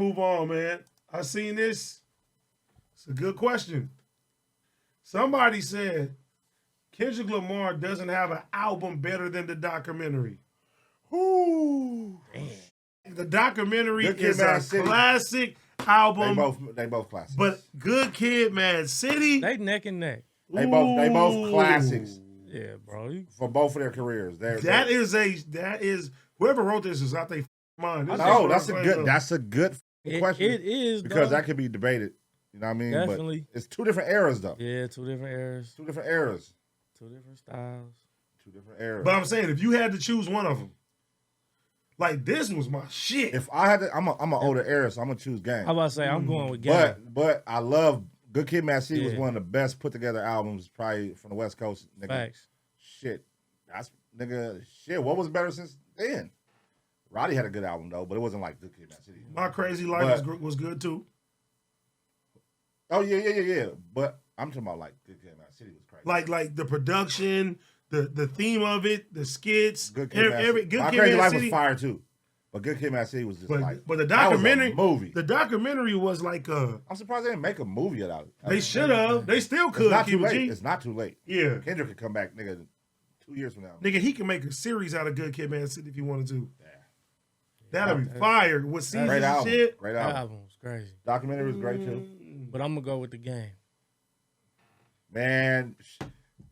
move on, man. I seen this. It's a good question. Somebody said Kendrick Lamar doesn't have an album better than the documentary. Ooh. Damn. The documentary is Mad a City. classic album. They both classics. But Good Kid, Mad City. They neck and neck. They both classics. Yeah, bro. For both of their careers. That is whoever wrote this is out their mind. No, that's a good question. It is because though. that could be debated. You know what I mean? Definitely. But it's two different eras though. Yeah, two different eras. Two different eras. Two different styles. Two different eras. But I'm saying if you had to choose one of them, like this was my shit. If I had to, I'm an older era, so I'm gonna choose Game. I was about to say I'm going with Game. But I love Good Kid, Mad City was one of the best put together albums probably from the West Coast. Nigga. Facts. Shit, what was better since then? Roddy had a good album though, but it wasn't like Good Kid, Mad City. My Crazy Life was good too. Oh yeah. But I'm talking about like Good Kid, Mad City was crazy. Like the production, the theme of it, the skits. Good Kid, Mad City. My Crazy Life was fire too. But Good Kid, Mad City was just but the documentary, movie. The documentary was like I'm surprised they didn't make a movie out of it. They should have. They still could. It's not too late. It's not too late. Yeah. Kendrick could come back, nigga, 2 years from now. Nigga, he can make a series out of Good Kid, Mad City if he wanted to. Yeah. That'd be fire with seasons Great album. and shit. Great That album was crazy. Documentary was great too. But I'm gonna go with the Game. Man,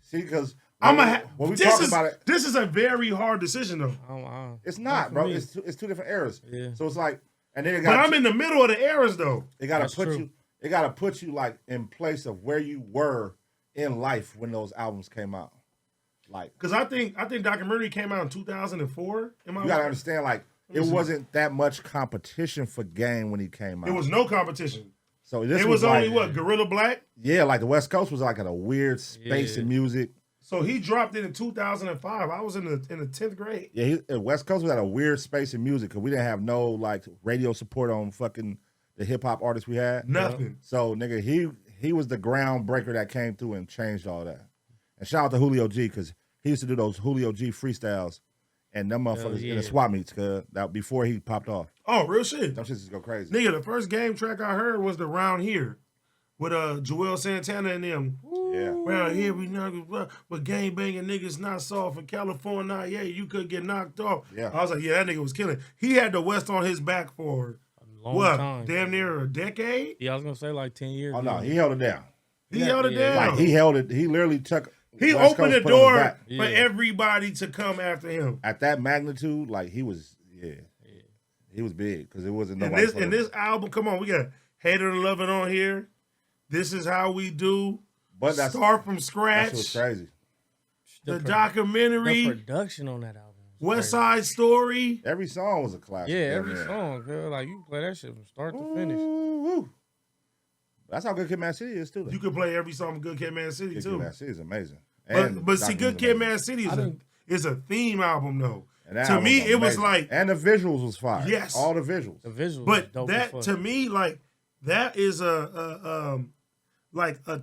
see, because when we talk about it, this is a very hard decision though. It's not, bro. It's two different eras. Yeah. So it's like, and then but I'm in the middle of the eras though. It gotta put you. It gotta put you like in place of where you were in life when those albums came out. Like, because I think documentary came out in 2004. You gotta understand, like, it wasn't that much competition for Game when he came out. It was no competition. So this was only what, Gorilla Black? Yeah, like the West Coast was like at a weird space in music. So he dropped it in 2005. I was in the 10th grade. Yeah, West Coast was at a weird space in music because we didn't have no like radio support on fucking the hip hop artists we had. Nothing. So nigga, he was the groundbreaker that came through and changed all that. And shout out to Julio G because he used to do those Julio G freestyles and them motherfuckers in the swap meets that before he popped off. Oh, real shit. Them shits just go crazy. Nigga, the first Game track I heard was the Round Here with Joel Santana and them. Yeah. Round here we know, but gang banging niggas not soft in California. Yeah, you could get knocked off. Yeah. I was like, yeah, that nigga was killing. He had the West on his back for a long time. Damn near a decade? Yeah, I was gonna say like 10 years. Oh no, he held it down. He held it down. Like he held it. He literally took. He West opened Coast the door for everybody to come after him. At that magnitude, like he was, he was big because it wasn't nobody. And this album, come on, we got Hater to Love It on here. This Is How We Do. But that's Start From Scratch. That was crazy. The documentary. The production on that album. West Side Story. Every song was a classic. Yeah, every song. Girl. Like you play that shit from start to finish. Woo. That's how Good Kid, Mad City is too. Though. You can play every song from Good Kid, Mad City Good too. Kid, Mad City is amazing. But see, Good Kid, Mad City is a theme album though. To me, it was like, and the visuals was fire. Yes, all the visuals. The visuals. But that to me, like that is a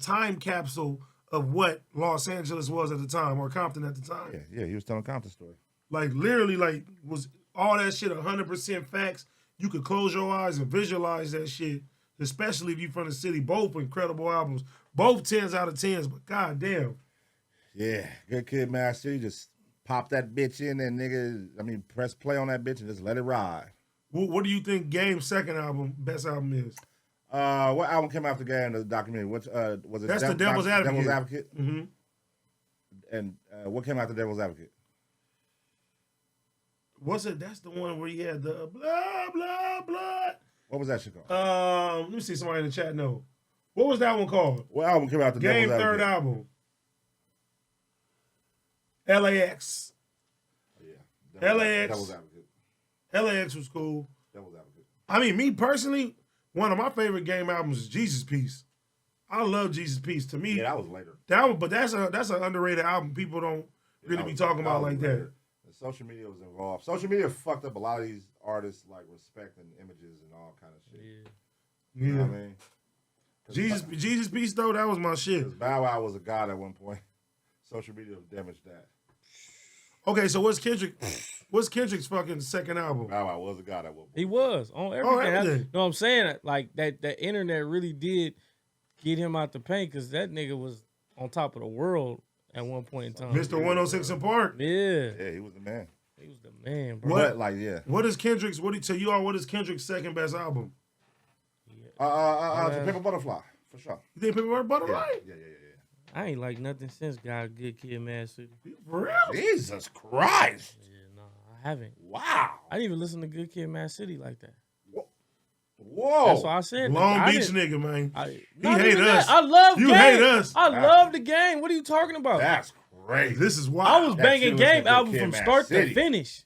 time capsule of what Los Angeles was at the time, or Compton at the time. Yeah, he was telling Compton story. Like literally, like was all that shit 100% facts. You could close your eyes and visualize that shit, especially if you from the city. Both incredible albums, both 10s out of 10s. But goddamn, yeah, Good Kid, Mad City, just pop that bitch in and nigga, press play on that bitch and just let it ride. What do you think Game's second album, best album is? What album came after Game, the documentary? What was it? That's the Devil's Advocate. Devil's Advocate. Mm-hmm. And what came after Devil's Advocate? What's it? That's the one where he had the blah blah blah. What was that shit called? Let me see. Somebody in the chat know. What was that one called? What album came after Game Devil's third Advocate? album. LAX. Yeah. LAX. Devil's Advocate. LAX was cool. Devil's Advocate. I mean, me personally, one of my favorite Game albums is Jesus Piece. I love Jesus Piece. To me, that was later. But that's an underrated album. People don't really be talking about like that. Social media was involved. Social media fucked up a lot of these artists, like respect and images and all kind of shit. Yeah. You know what I mean? Jesus Piece though, that was my shit. Bow Wow was a god at one point. Social media damaged that. Okay, so what's Kendrick What's Kendrick's fucking second album? Bow Wow was a god at one point. He was on everything. everything. You know what I'm saying? Like that internet really did get him out the paint because that nigga was on top of the world at one point in time. Mr. 106 in Park. Yeah. Yeah, he was the man. He was the man, bro. What? Like, yeah. What is Kendrick's? What is Kendrick's second best album? The Paper Butterfly, for sure. You think Paper Butterfly? Yeah. I ain't like nothing since God Good Kid, Mad City. For real? Jesus Christ. Yeah, no, I haven't. Wow. I didn't even listen to Good Kid, Mad City like that. Whoa. That's why I said Long I Beach didn't- nigga, man. He hate us. I love You Game. hate us. I love the Game. What are you talking about? That's crazy. This is why I was That banging shit was Game a Good album Kid, from Mad start City. to finish.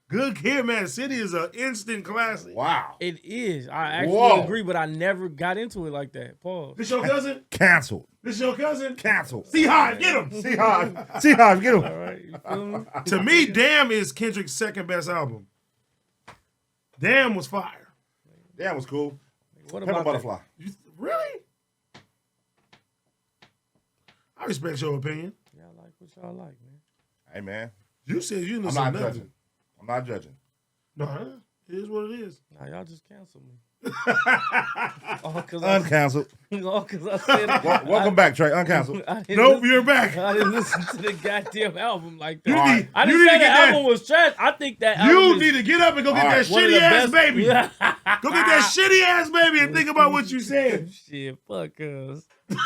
Good Kid, Mad City is an instant classic. Wow. It is. I actually Whoa. agree, but I never got into it like that. Pause. This your cousin? Canceled. This your cousin? Canceled. See Hive, get him. See how get him. All right, you feel me? To me, Damn is Kendrick's second best album. Damn was fire. Damn was cool. What Paper about Butterfly. Really? I respect your opinion. that? Y'all like what y'all like, man. Hey, man. You said you I'm listen not to nothing. judging. I'm not judging. No, it is what it is. Nah, y'all just canceled me. All because I Uncanceled. said Welcome back, Trey. Uncanceled. I didn't Nope, listen- you're back. I didn't listen to the goddamn album like that. You All need, right. I you didn't need say to the get that. album was trash. I think that album You is need to get up and go get All that right. one of shitty the ass best. baby. Go get that shitty ass baby and think about what you said. Shit, fuck us. All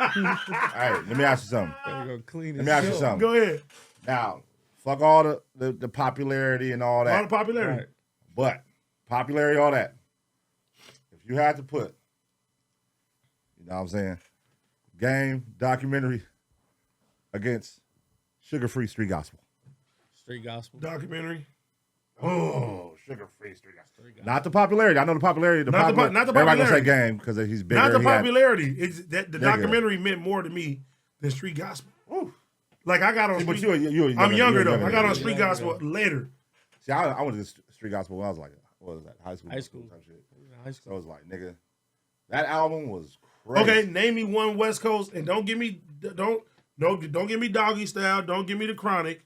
right, let me ask you something. Gotta go clean Let me ask you something. Go ahead. Now, fuck all the popularity and all All that. the popularity. Right. But popularity, all that. If you had to put, you know what I'm saying, Game, documentary against sugar-free street gospel. Street gospel. Documentary. Oh, sugar-free street gospel. Not the popularity. I know the popularity. Not the Everybody gonna say popularity. Game because he's bigger. Not the He had- popularity. It's that the Nigga. documentary meant more to me than street gospel. Woo. Like I got on. See, but street, you I'm younger though. you're I got on than street Yeah, gospel later. See, I went to street gospel when I was like, what was that? High school. High school. Type shit. High So school. it was like, nigga, that album was crazy. Okay, name me one West Coast and don't give me Doggy Style. Don't give me the Chronic.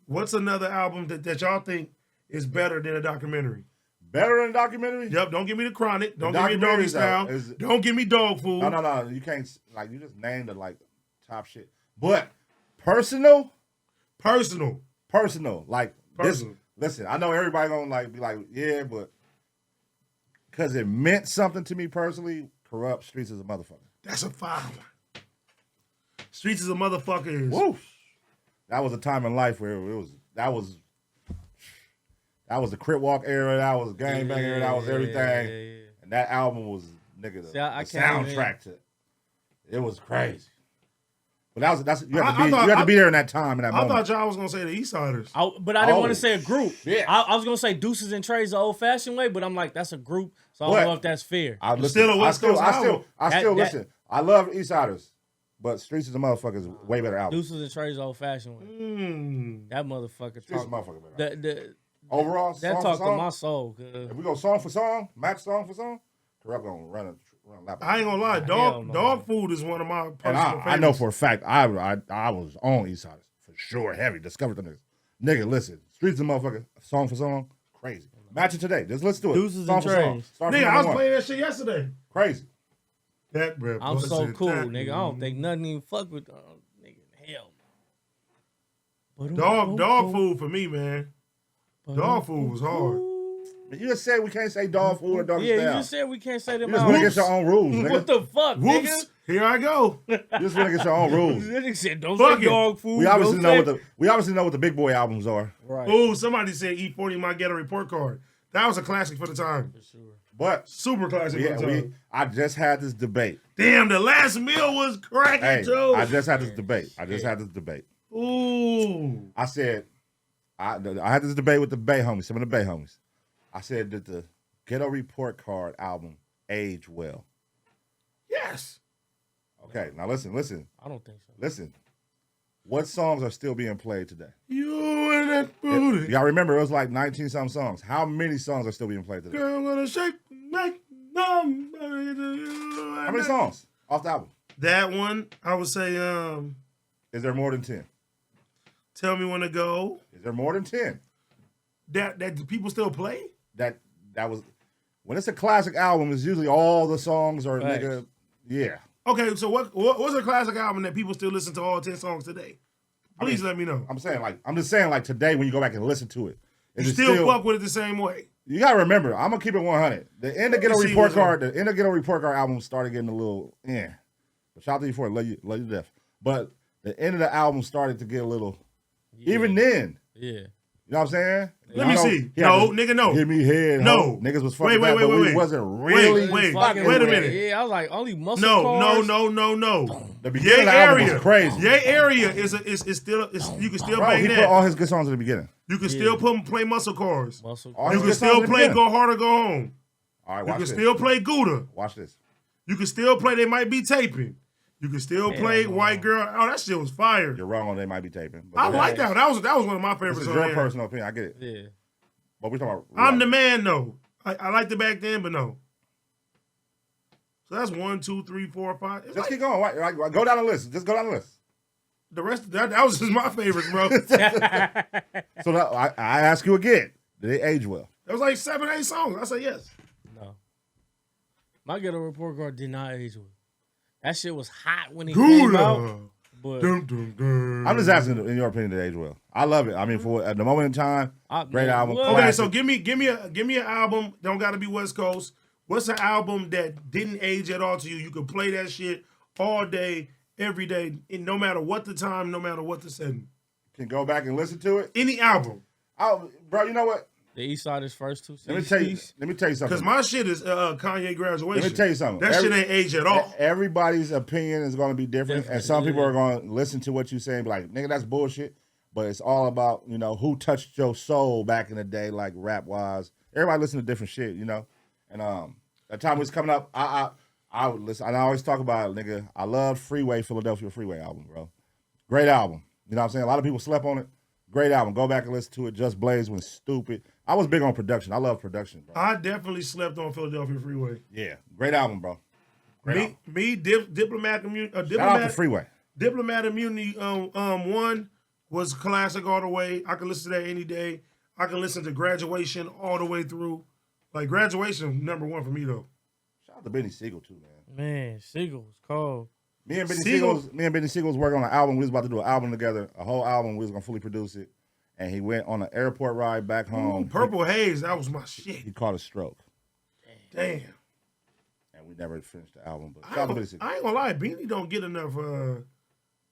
What's another album that y'all think is better than a documentary? Better than a documentary? Yep. Don't give me the Chronic. Don't The give me Doggy documentary, Style. though, is- Don't give me Dog Food. No. You can't, like, you just named the, like, top shit. But personal, like, Personal. listen, I know everybody gonna, like, be like, yeah, but because it meant something to me personally, Corrupt Streets is a motherfucker. That's a fire one. Streets is a motherfucker. Is Woo! That was a time in life where that was the Crip Walk era, that was Gang Bang era, that was everything. Yeah. And that album was, nigga, the, See, I the can't soundtrack to it. It was crazy. But that's you I have thought- to be there in that time, in that I moment. thought y'all was gonna say the East Siders. But I didn't Oh, want to say a group. shit. I was gonna say Deuces and Trays the old fashioned way, but I'm like, that's a group, so I What? don't know if that's fair. I listen, still a West Coast album. I That- still that- listen. I love East Siders, but Streets is a motherfucker is way better album. Deuces and Trays the old fashioned way. Mm. That motherfucker Streets is a talk. motherfucker better. The Overall, that song for talk to song, my soul. Cause if we go song for song, match song for song, Corrupt gonna run a lap. I ain't gonna lie, Hell no. dog food is one of my And personal favorites. I know for a fact I was on East Siders for sure, heavy. Discovered them niggas. Nigga, listen, Streets is a motherfucker, song for song, crazy. Match it today. Just listen to it. Deuces song and for song. Trays. Start from Nigga, I number was one. playing that shit yesterday. Crazy. That bro, I'm so busted cool, that. nigga. I don't think nothing even fuck with nigga. Hell no. Dog food for me, man. Dog food was hard. But you just said we can't say dog food or dog Yeah, style. you just said we can't say them You just out. went against your own rules, nigga. What the fuck, Whoops, nigga? here I go. You just went against your own rules. Nigga said, don't Fuck say it. dog food. We obviously don't know say- what the big boy albums are. Right. Ooh, somebody said E40 My Ghetto Report Card. That was a classic for the time. For sure. But Super classic for the time. I just had this debate. Damn, the last meal was cracking Hey, too. I just had this debate. Ooh. I said, I had this debate with the Bay homies, some of the Bay homies. I said that the Ghetto Report Card album aged well. Yes. Okay, now listen. I don't think so. Listen. What songs are still being played today? You and that booty. Y'all remember it was like 19-something songs. How many songs are still being played today? Girl, I'm gonna shake, make somebody to you. How many songs off the album? That one, I would say, Is there more than 10? Tell Me When to Go. Is there more than 10? that the people still play? That was when it's a classic album. It's usually all the songs are Right. nigga. Yeah. Okay, so what's a classic album that people still listen to all 10 songs today? Please let me know. I'm just saying like today when you go back and listen to it, You is it still fuck with it the same way. You gotta remember, I'm gonna keep it 100. The end of Ghetto Let me see Report what's Card, the end of Ghetto Report Card album started getting a little, But shout out to you for it, love you to death. But the end of the album started to get a little, even then. Yeah. You know what I'm saying? Let me see. No, nigga, no. Give me head. No. Ho. Niggas was fucking Wait, but we wait. wasn't really Wait fucking a with it. minute. Yeah, I was like, only muscle No. The beginning Yay of the album area was crazy. Yay area is still you can still Bro, bang he that. put all his good songs at the beginning. You can Yeah. still play Muscle Cars. Muscle All You his can good still songs at the play beginning. Go Hard or Go Home. All right, You watch can this. still play Gouda. Watch this. You can still play They Might Be Taping. You can still play no. White Girl. Oh, that shit was fire. You're wrong on They Might Be Taping. But I like that. That was one of my This favorites is on your there. personal opinion. I get it. Yeah. But we're talking about. I'm the man though. I liked it back then, but no. So that's 1, 2, 3, 4, 5. It's Just like keep going. Right, go down the list. Just go down the list. the rest of that was just my favorites, bro. So I ask you again. Did they age well? There was like 7, 8 songs. I said yes. No. My Ghetto Report Card did not age well. That shit was hot when it came out. Gouda. But Dum, dum, dum. I'm just asking, in your opinion, did it age well? I love it. I mean, for at the moment in time, great man, album. what? Okay, classic. so give me an album. Don't got to be West Coast. What's an album that didn't age at all to you? You could play that shit all day, every day, and no matter what the time, no matter what the setting. Can go back and listen to it. Any album. Bro, you know what? the East Side's first two Let me CDs. tell you something. Because my shit is Kanye Graduation. Let me tell you something. That shit ain't age at all. Everybody's opinion is going to be different, and some people are going to listen to what you're saying, be like, nigga, that's bullshit. But it's all about, who touched your soul back in the day, like rap wise. Everybody listen to different shit, And that time was coming up, I would listen. And I always talk about it, nigga. I love Philadelphia Freeway album, bro. Great album. You know what I'm saying? A lot of people slept on it. Great album. Go back and listen to it. Just Blaze was stupid. I was big on production. I love production, bro. I definitely slept on Philadelphia Freeway. Yeah. Great album, bro. Great album. Diplomat Community. Shout out to Freeway. Diplomat Immunity 1 was classic all the way. I can listen to that any day. I can listen to Graduation all the way through. Like Graduation, #1 for me though. Shout out to Benny Siegel too, man. Man, Siegel was cold. Me and Benny Siegel was working on an album. We was about to do an album together, a whole album. We was gonna fully produce it, and he went on an airport ride back home. Purple Haze, that was my shit. He caught a stroke, Damn. and we never finished the album. But shout out to Benny Siegel. I ain't gonna lie, Beanie don't get enough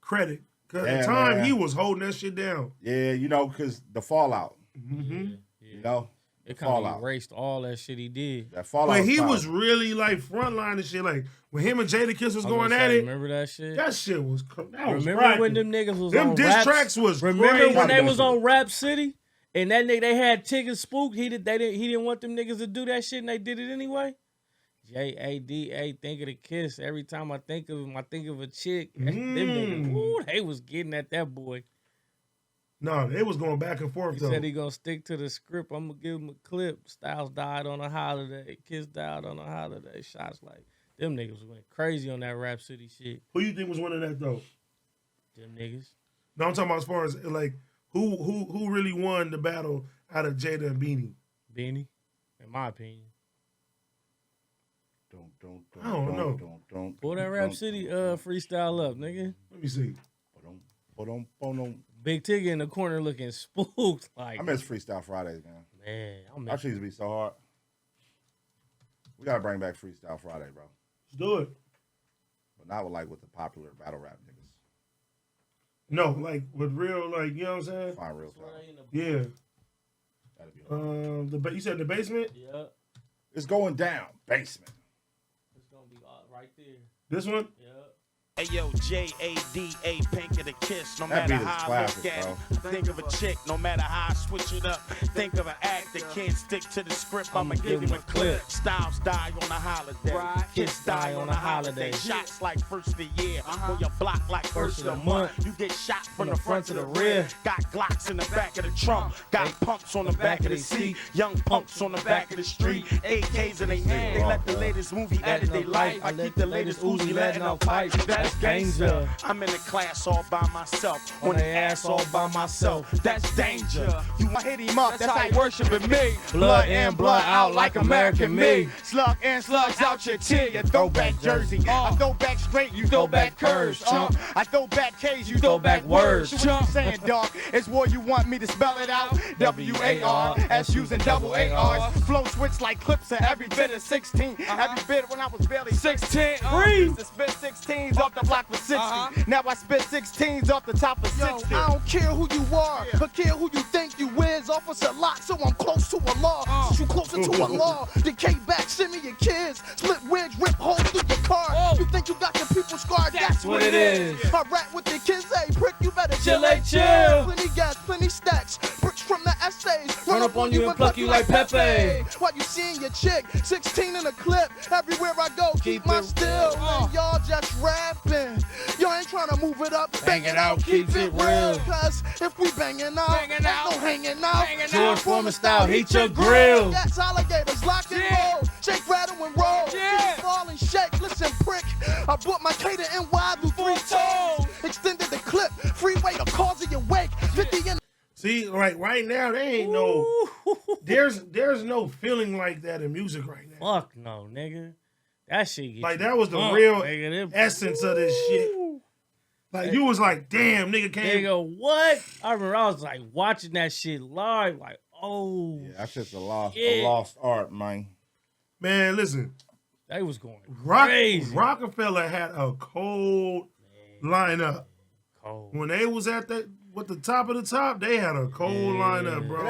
credit. Cause at Yeah, the time man. he was holding that shit down. Yeah, because the fallout. Yeah. It kind Fallout. of erased all that shit he did. That fallout. But he power. was really like frontline and shit. Like when him and Jadakiss was I was going gonna at say, it, remember that shit? that shit was. That was Remember cracking. when them niggas was Them on diss Raps? tracks was Remember crazy. when they was on Rap City and that nigga they had Tigger spooked? He didn't want them niggas to do that shit and they did it anyway. JADA, think of the kiss. Every time I think of him, I think of a chick. Them niggas, ooh, they was getting at that boy. No, they was going back and forth He though. said he gonna stick to the script. I'm gonna give him a clip. Styles died on a holiday. Kiss died on a holiday. Shots like them niggas went crazy on that Rap City shit. Who you think was winning that though? Them niggas. No, I'm talking about as far as like who really won the battle out of Jada and Beanie. Beanie, in my opinion. I don't know. Pull that Rap City freestyle up, nigga. Let me see. Big Tigger in the corner looking spooked. Like, I miss Freestyle Fridays, man. man, I'm That shit used to be so hard. We gotta bring back Freestyle Friday, bro. Let's do it. But not with the popular battle rap niggas. No, like with real, like you know what I'm saying? Find real talent. Yeah. That'd be hard. You said the basement. Yeah, It's going down. Basement. it's gonna be right there. This one. Yeah. Hey yo, Jada, pink of the kiss. No That matter beat is how classic, I look bro. at it, think of a chick. No matter how I switch it up, think of an act that can't stick to the script. I'ma give him a clip. Styles die on a holiday. Kiss die on a holiday. Shots like first of the year. On your block like first of the month. You get shot from the front to the rear. Got Glocks in the back of the trunk. Got pumps on the back of the seat. Young punks on the back of the street. AKs in their hand. They let the latest movie edit their life. I keep the latest Uzi letting out pipe. That That's danger. I'm in the class all by myself, on the ass all by myself. That's danger. You want hit him up, that's how you worshiping me. Blood in, blood out like American me. Slug in, slugs out your tear, your throwback jersey. I throw back straight, you throw back curves. I throw back K's, you throw back words. What you saying, dog? It's war you want me to spell it out? W-A-R-S using double A-R's. Flow switch like clips of every bit of 16. Every bit when I was barely 16. Used to spit 16s off the block for 60. Now I spit 16s off the top of 60. I don't care who you are, but care who you think you is. Officer lot, so I'm close to a law. Since you closer to a law, decay back, send me your kids. Split wigs, rip holes through your car. You think you got your people scarred? That's what it is. I rap with the kids, hey, prick, you better chill. Plenty gas, plenty stacks. Bricks from the essays. Run up on you and pluck you like Pepe. While you seeing your chick, 16 in a clip. Everywhere I go, keep my still. Man, y'all just rapping. Y'all ain't trying to move it up. Bang it out, keep it real. Cause if we banging out, there's no hanging out. George Foreman style, heat your grill. That's alligators, lock and roll. Shake, rattle, and roll. Fall and shake, listen, prick. I bought my K to NY through 3 toes. Extended the clip, freeway to cause of your wake. 50 in. See, right now, there ain't no, there's no feeling like that in music right now. Fuck no, nigga. That shit get Like, you that was the pumped, real nigga. essence of this shit. Like, you was like, damn, nigga came. Nigga, what? I remember I was like watching that shit live, like, oh. Yeah, that shit's a lost art, man. Man, listen. They was going crazy. Rockefeller had a cold lineup. Cold. When they was at the top of the top, they had a cold lineup, bro.